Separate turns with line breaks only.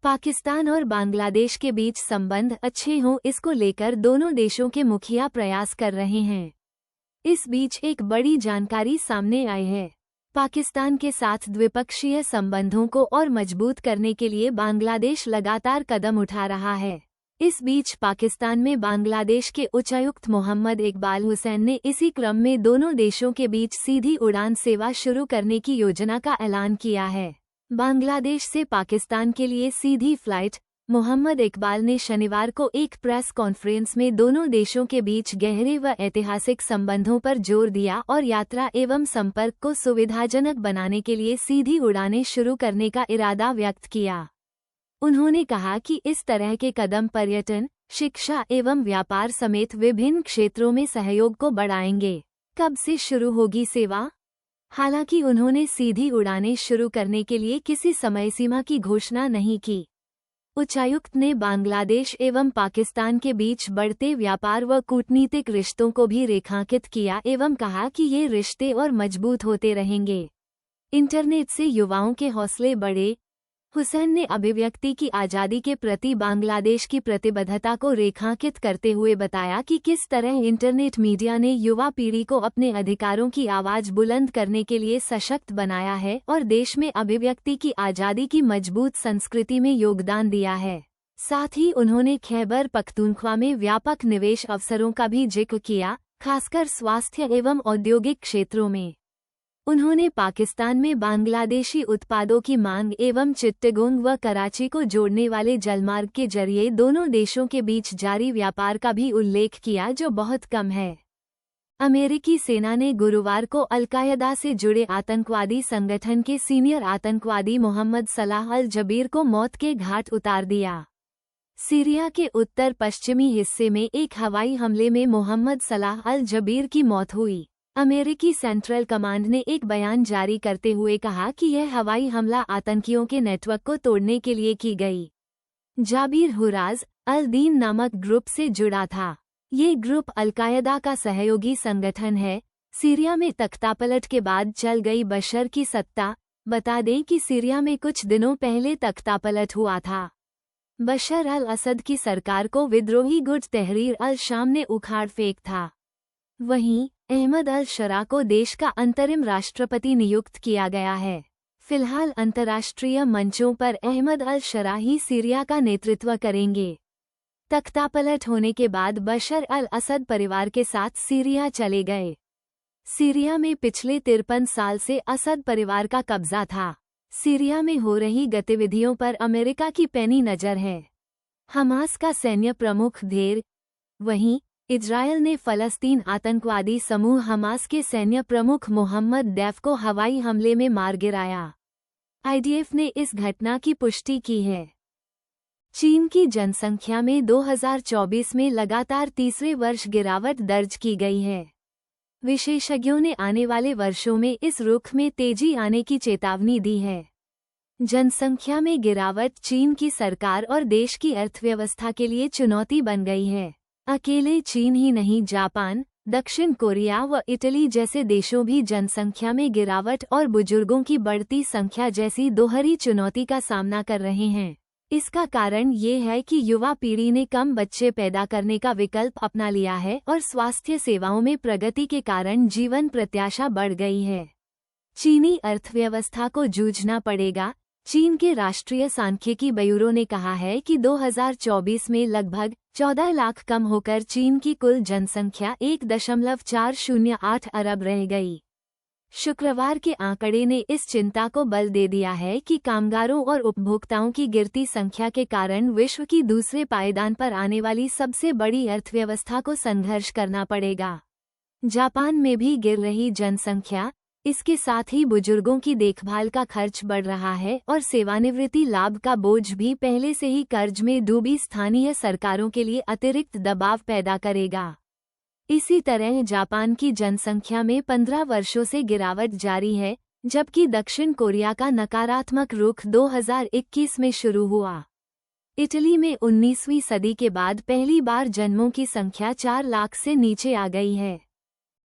पाकिस्तान और बांग्लादेश के बीच संबंध अच्छे हों, इसको लेकर दोनों देशों के मुखिया प्रयास कर रहे हैं। इस बीच एक बड़ी जानकारी सामने आई है। पाकिस्तान के साथ द्विपक्षीय संबंधों को और मजबूत करने के लिए बांग्लादेश लगातार कदम उठा रहा है। इस बीच पाकिस्तान में बांग्लादेश के उच्चायुक्त मोहम्मद इकबाल हुसैन ने इसी क्रम में दोनों देशों के बीच सीधी उड़ान सेवा शुरू करने की योजना का ऐलान किया है। बांग्लादेश से पाकिस्तान के लिए सीधी फ्लाइट। मोहम्मद इकबाल ने शनिवार को एक प्रेस कॉन्फ्रेंस में दोनों देशों के बीच गहरे व ऐतिहासिक संबंधों पर जोर दिया और यात्रा एवं संपर्क को सुविधाजनक बनाने के लिए सीधी उड़ानें शुरू करने का इरादा व्यक्त किया। उन्होंने कहा कि इस तरह के कदम पर्यटन, शिक्षा एवं व्यापार समेत विभिन्न क्षेत्रों में सहयोग को बढ़ाएंगे। कब से शुरू होगी सेवा? हालांकि उन्होंने सीधी उड़ानें शुरू करने के लिए किसी समय सीमा की घोषणा नहीं की। उच्चायुक्त ने बांग्लादेश एवं पाकिस्तान के बीच बढ़ते व्यापार व कूटनीतिक रिश्तों को भी रेखांकित किया एवं कहा कि ये रिश्ते और मजबूत होते रहेंगे। इंटरनेट से युवाओं के हौसले बढ़े। हुसैन ने अभिव्यक्ति की आज़ादी के प्रति बांग्लादेश की प्रतिबद्धता को रेखांकित करते हुए बताया कि किस तरह इंटरनेट मीडिया ने युवा पीढ़ी को अपने अधिकारों की आवाज़ बुलंद करने के लिए सशक्त बनाया है और देश में अभिव्यक्ति की आज़ादी की मजबूत संस्कृति में योगदान दिया है। साथ ही उन्होंने खैबर पख्तूनख्वा में व्यापक निवेश अवसरों का भी जिक्र किया, खासकर स्वास्थ्य एवं औद्योगिक क्षेत्रों में। उन्होंने पाकिस्तान में बांग्लादेशी उत्पादों की मांग एवं चिट्टगोंग व कराची को जोड़ने वाले जलमार्ग के जरिए दोनों देशों के बीच जारी व्यापार का भी उल्लेख किया, जो बहुत कम है। अमेरिकी सेना ने गुरुवार को अल-कायदा से जुड़े आतंकवादी संगठन के सीनियर आतंकवादी मोहम्मद सलाह अल जबीर को मौत के घाट उतार दिया। सीरिया के उत्तर पश्चिमी हिस्से में एक हवाई हमले में मोहम्मद सलाह अल जबीर की मौत हुई। अमेरिकी सेंट्रल कमांड ने एक बयान जारी करते हुए कहा कि यह हवाई हमला आतंकियों के नेटवर्क को तोड़ने के लिए की गई। जाबिर हुराज अल-दीन नामक ग्रुप से जुड़ा था। ये ग्रुप अल-कायदा का सहयोगी संगठन है। सीरिया में तख्तापलट के बाद चल गई बशर की सत्ता। बता दें कि सीरिया में कुछ दिनों पहले तख्तापलट हुआ था। बशर अल असद की सरकार को विद्रोही गुट तहरीर अल शाम ने उखाड़ फेंक था। वहीं अहमद अल शरा को देश का अंतरिम राष्ट्रपति नियुक्त किया गया है। फिलहाल अंतर्राष्ट्रीय मंचों पर अहमद अल शरा ही सीरिया का नेतृत्व करेंगे। तख्तापलट होने के बाद बशर अल असद परिवार के साथ सीरिया चले गए। सीरिया में पिछले 53 साल से असद परिवार का कब्जा था। सीरिया में हो रही गतिविधियों पर अमेरिका की पैनी नज़र है। हमास का सैन्य प्रमुख ढेर। वहीं इजरायल ने फ़लस्तीन आतंकवादी समूह हमास के सैन्य प्रमुख मोहम्मद दैफ को हवाई हमले में मार गिराया। आईडीएफ ने इस घटना की पुष्टि की है। चीन की जनसंख्या में 2024 में लगातार तीसरे वर्ष गिरावट दर्ज की गई है। विशेषज्ञों ने आने वाले वर्षों में इस रुख में तेजी आने की चेतावनी दी है। जनसंख्या में गिरावट चीन की सरकार और देश की अर्थव्यवस्था के लिए चुनौती बन गई है। अकेले चीन ही नहीं, जापान, दक्षिण कोरिया व इटली जैसे देशों भी जनसंख्या में गिरावट और बुजुर्गों की बढ़ती संख्या जैसी दोहरी चुनौती का सामना कर रहे हैं। इसका कारण ये है कि युवा पीढ़ी ने कम बच्चे पैदा करने का विकल्प अपना लिया है और स्वास्थ्य सेवाओं में प्रगति के कारण जीवन प्रत्याशा बढ़ गई है। चीनी अर्थव्यवस्था को जूझना पड़ेगा। चीन के राष्ट्रीय सांख्यिकी ब्यूरो ने कहा है कि 2024 में लगभग 14 लाख कम होकर चीन की कुल जनसंख्या 1.408 अरब रह गई। शुक्रवार के आंकड़े ने इस चिंता को बल दे दिया है कि कामगारों और उपभोक्ताओं की गिरती संख्या के कारण विश्व की दूसरे पायदान पर आने वाली सबसे बड़ी अर्थव्यवस्था को संघर्ष करना पड़ेगा। जापान में भी गिर रही जनसंख्या, इसके साथ ही बुजुर्गों की देखभाल का खर्च बढ़ रहा है और सेवानिवृत्ति लाभ का बोझ भी पहले से ही कर्ज में डूबी स्थानीय सरकारों के लिए अतिरिक्त दबाव पैदा करेगा। इसी तरह जापान की जनसंख्या में 15 वर्षों से गिरावट जारी है, जबकि दक्षिण कोरिया का नकारात्मक रुख 2021 में शुरू हुआ। इटली में 19वीं सदी के बाद पहली बार जन्मों की संख्या 4 लाख से नीचे आ गई है।